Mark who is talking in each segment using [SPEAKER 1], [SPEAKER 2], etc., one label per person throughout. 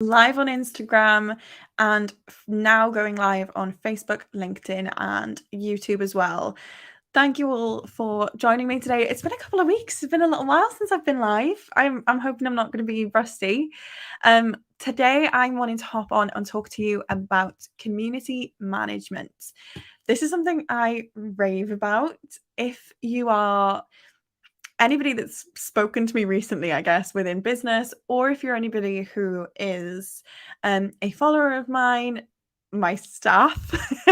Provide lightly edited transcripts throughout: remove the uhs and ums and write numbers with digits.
[SPEAKER 1] live on Instagram, and now going live on Facebook, LinkedIn, and YouTube as well. Thank you all for joining me today. It's been a couple of weeks. It's been a little while since I've been live. I'm hoping I'm not going to be rusty. Today I'm wanting to hop on and talk to you about community management. This is something I rave about. If you are anybody that's spoken to me recently, I guess, within business, or if you're anybody who is a follower of mine, my staff,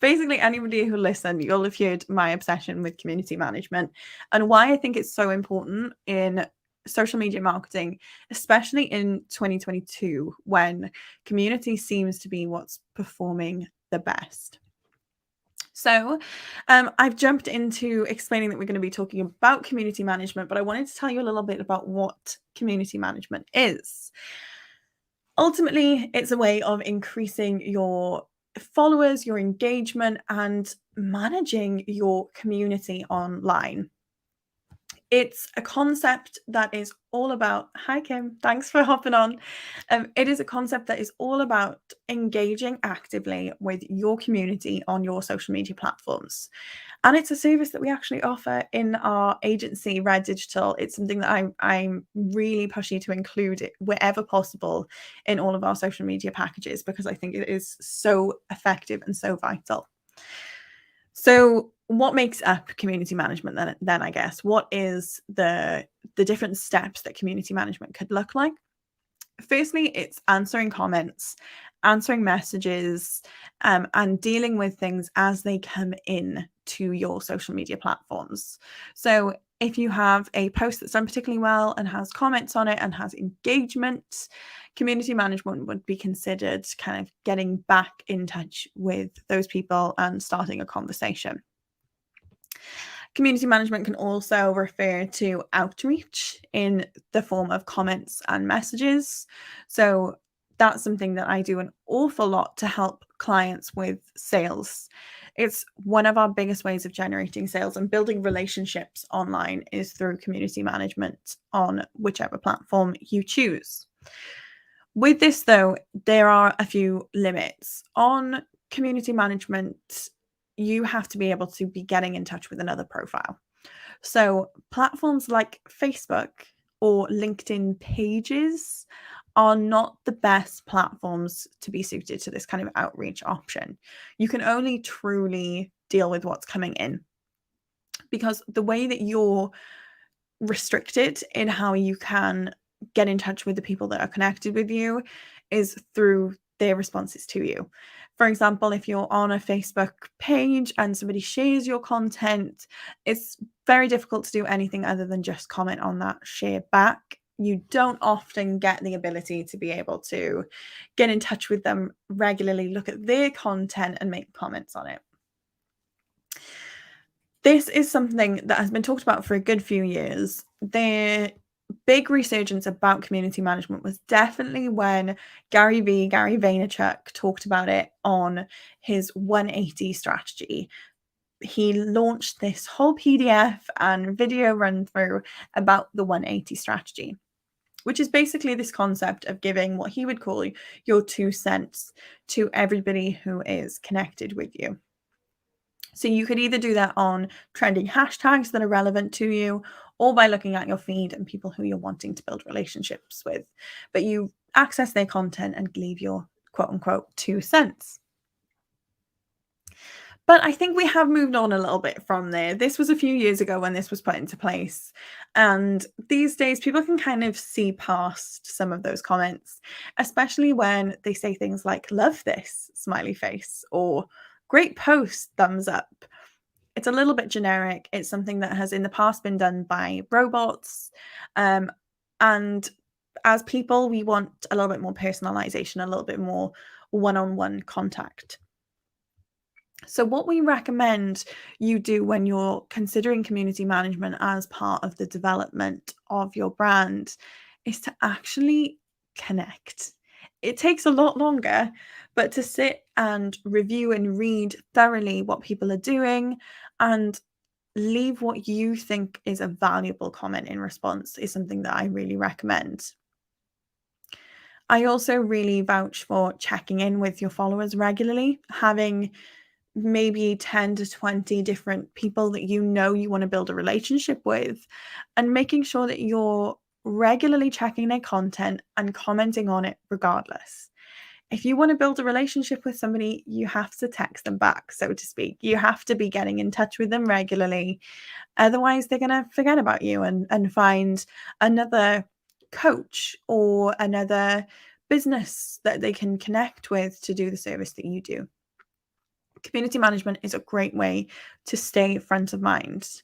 [SPEAKER 1] basically anybody who listen, you'll have heard my obsession with community management and why I think it's so important in social media marketing, especially in 2022, when community seems to be what's performing the best. So I've jumped into explaining that we're going to be talking about community management, but I wanted to tell you a little bit about what community management is. Ultimately, it's a way of increasing your followers, your engagement, and managing your community online. It's a concept that is all about, hi Kim, thanks for hopping on. It is a concept that is all about engaging actively with your community on your social media platforms. And it's a service that we actually offer in our agency, Red Digital. It's something that I'm really pushing to include it wherever possible in all of our social media packages, because I think it is so effective and so vital. So what makes up community management then I guess? What is the different steps that community management could look like? Firstly, it's answering comments, answering messages, and dealing with things as they come in to your social media platforms. So if you have a post that's done particularly well and has comments on it and has engagement, community management would be considered kind of getting back in touch with those people and starting a conversation. Community management can also refer to outreach in the form of comments and messages. So that's something that I do an awful lot to help clients with sales. It's one of our biggest ways of generating sales and building relationships online is through community management on whichever platform you choose. With this, though, there are a few limits. On community management, you have to be able to be getting in touch with another profile. So platforms like Facebook or LinkedIn pages are not the best platforms to be suited to this kind of outreach option. You can only truly deal with what's coming in, because the way that you're restricted in how you can get in touch with the people that are connected with you is through their responses to you. For example, if you're on a Facebook page and somebody shares your content, it's very difficult to do anything other than just comment on that, share back. You don't often get the ability to be able to get in touch with them regularly, look at their content and make comments on it. This is something that has been talked about for a good few years. The big resurgence about community management was definitely when Gary Vaynerchuk, talked about it on his 180 strategy. He launched this whole PDF and video run through about the 180 strategy, which is basically this concept of giving what he would call your 2 cents to everybody who is connected with you. So you could either do that on trending hashtags that are relevant to you, or by looking at your feed and people who you're wanting to build relationships with. But you access their content and leave your quote unquote 2 cents. But I think we have moved on a little bit from there. This was a few years ago when this was put into place. And these days, people can kind of see past some of those comments, especially when they say things like, love this, smiley face, or great post, thumbs up. It's a little bit generic. It's something that has in the past been done by robots. And as people, we want a little bit more personalization, a little bit more one-on-one contact. So what we recommend you do when you're considering community management as part of the development of your brand is to actually connect. It takes a lot longer, but to sit and review and read thoroughly what people are doing and leave what you think is a valuable comment in response is something that I really recommend. I also really vouch for checking in with your followers regularly, having maybe 10 to 20 different people that you want to build a relationship with, and making sure that you're regularly checking their content and commenting on it regardless. If you want to build a relationship with somebody, you have to text them back, so to speak. You have to be getting in touch with them regularly. Otherwise, they're going to forget about you and find another coach or another business that they can connect with to do the service that you do. Community management is a great way to stay front of mind.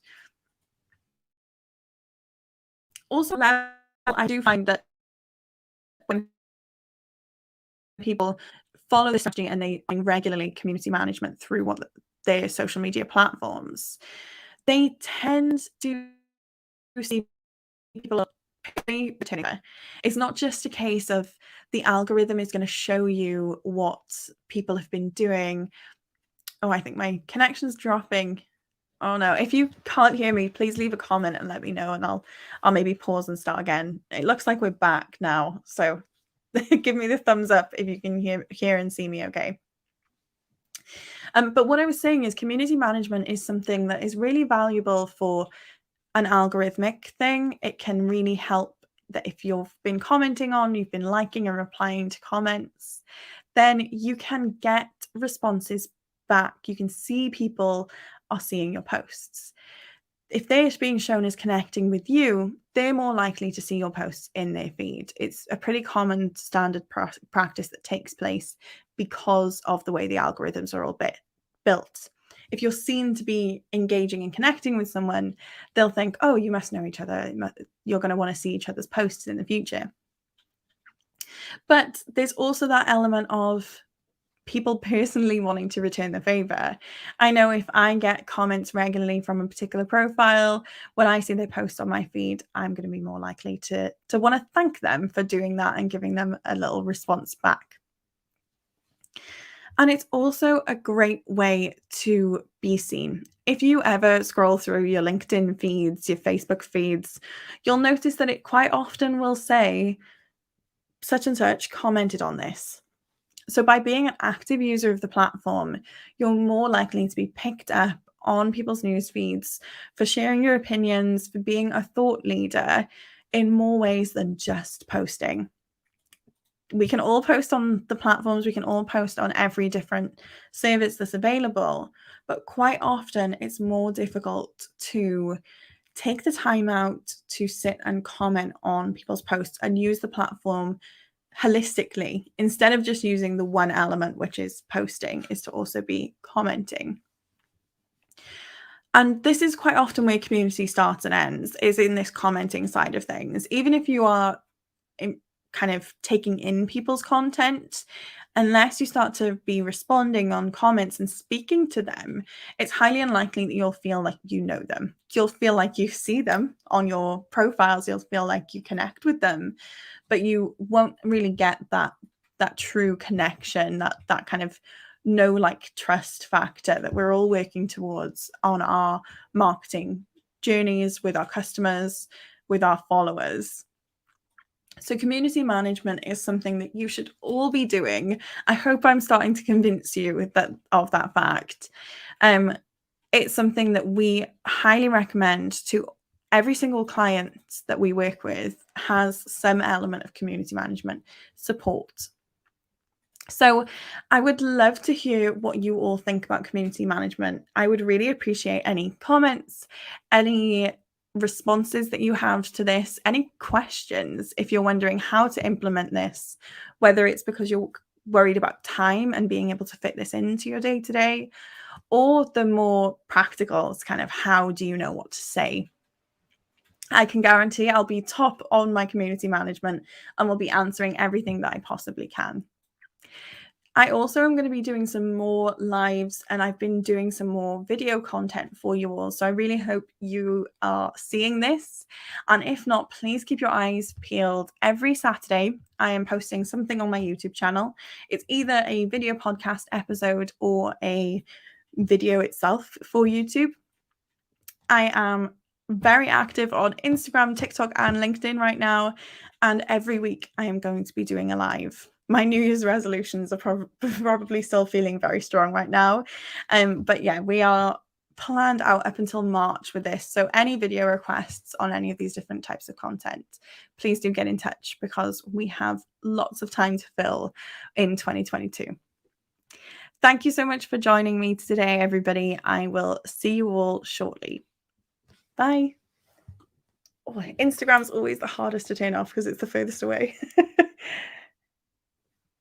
[SPEAKER 1] Also, I do find that when people follow this strategy and they regularly community management through their social media platforms, they tend to see people returning. It's not just a case of the algorithm is going to show you what people have been doing. Oh, I think my connection's dropping. Oh no, if you can't hear me, please leave a comment and let me know, and I'll maybe pause and start again. It looks like we're back now, so give me the thumbs up if you can hear and see me okay. But what I was saying is community management is something that is really valuable for an algorithmic thing. It can really help that if you've been commenting on, you've been liking and replying to comments, then you can get responses back. You can see people are seeing your posts. If they're being shown as connecting with you, they're more likely to see your posts in their feed. It's a pretty common standard practice that takes place because of the way the algorithms are all built. If you're seen to be engaging and connecting with someone, they'll think, oh, you must know each other. You're going to want to see each other's posts in the future. But there's also that element of people personally wanting to return the favor. I know if I get comments regularly from a particular profile, when I see their post on my feed, I'm going to be more likely to want to thank them for doing that and giving them a little response back. And it's also a great way to be seen. If you ever scroll through your LinkedIn feeds, your Facebook feeds, you'll notice that it quite often will say, such and such commented on this. So by being an active user of the platform, you're more likely to be picked up on people's news feeds for sharing your opinions, for being a thought leader in more ways than just posting. We can all post on the platforms, we can all post on every different service that's available, but quite often it's more difficult to take the time out to sit and comment on people's posts and use the platform holistically, instead of just using the one element, which is posting, is to also be commenting. And this is quite often where community starts and ends, is in this commenting side of things. Even if you are kind of taking in people's content, unless you start to be responding on comments and speaking to them, it's highly unlikely that you'll feel like you know them. You'll feel like you see them on your profiles, you'll feel like you connect with them, but you won't really get that true connection, that kind of like trust factor that we're all working towards on our marketing journeys with our customers, with our followers. So community management is something that you should all be doing. I hope I'm starting to convince you of that fact. It's something that we highly recommend to every single client that we work with has some element of community management support. So I would love to hear what you all think about community management. I would really appreciate any comments, any responses that you have to this, any questions if you're wondering how to implement this, whether it's because you're worried about time and being able to fit this into your day-to-day, or the more practical kind of how do you know what to say. I can guarantee I'll be top on my community management and will be answering everything that I possibly can. I also am going to be doing some more lives, and I've been doing some more video content for you all. So I really hope you are seeing this. And if not, please keep your eyes peeled. Every Saturday, I am posting something on my YouTube channel. It's either a video podcast episode or a video itself for YouTube. I am very active on Instagram, TikTok, and LinkedIn right now. And every week I am going to be doing a live. My New Year's resolutions are probably still feeling very strong right now. But yeah, we are planned out up until March with this. So any video requests on any of these different types of content, please do get in touch because we have lots of time to fill in 2022. Thank you so much for joining me today, everybody. I will see you all shortly. Bye. Oh, Instagram's always the hardest to turn off because it's the furthest away.